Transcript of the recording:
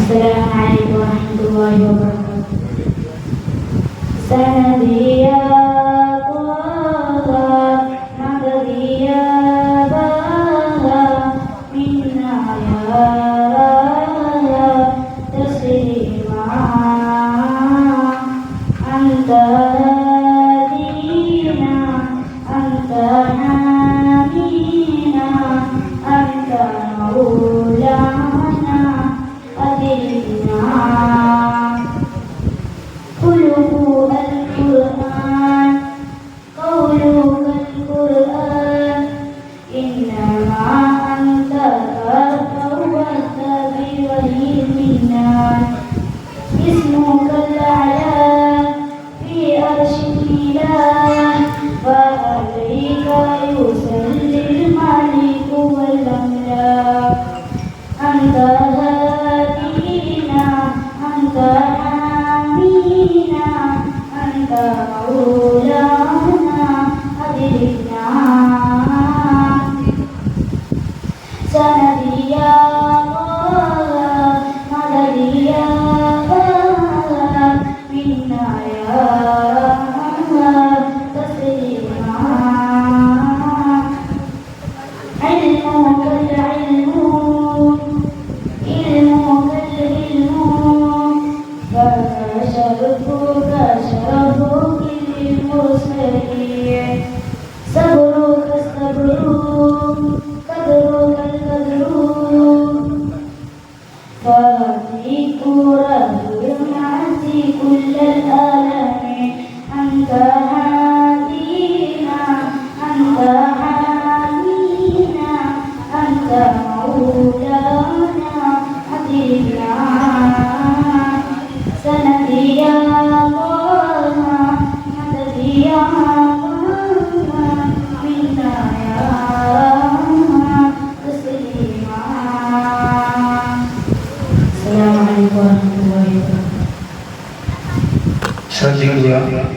السلام عليكم ورحمة الله وبركاته. سندي يا طه نبذي يا باها منا يا تسليما أنت هادينا أنت حامينا أنت مولانا أدركنا خلق القرآن قولك القرآن إنما أنت فوهت بوحي المنان اسمك الأعلى في عرش الإله وعليك يصلي الملك والأملاك أنت هادينا أنت حامينا أنت مولانا أدركنا سندي يا طه مددي يا طه منا يا تسليما علمك العلم علمك العلم فشرفك شرف كل المرسلين صبرك الصبر قدرك القدر فهديك رجل معزي كل الآلام أنت هادينا أنت حامينا أنت مولانا أدركنا سندي يا طه مددي يا طه منا يا تسليما السلام عليكم ورحمة الله وبركاته. ശ്രദ്ധിക്കുക.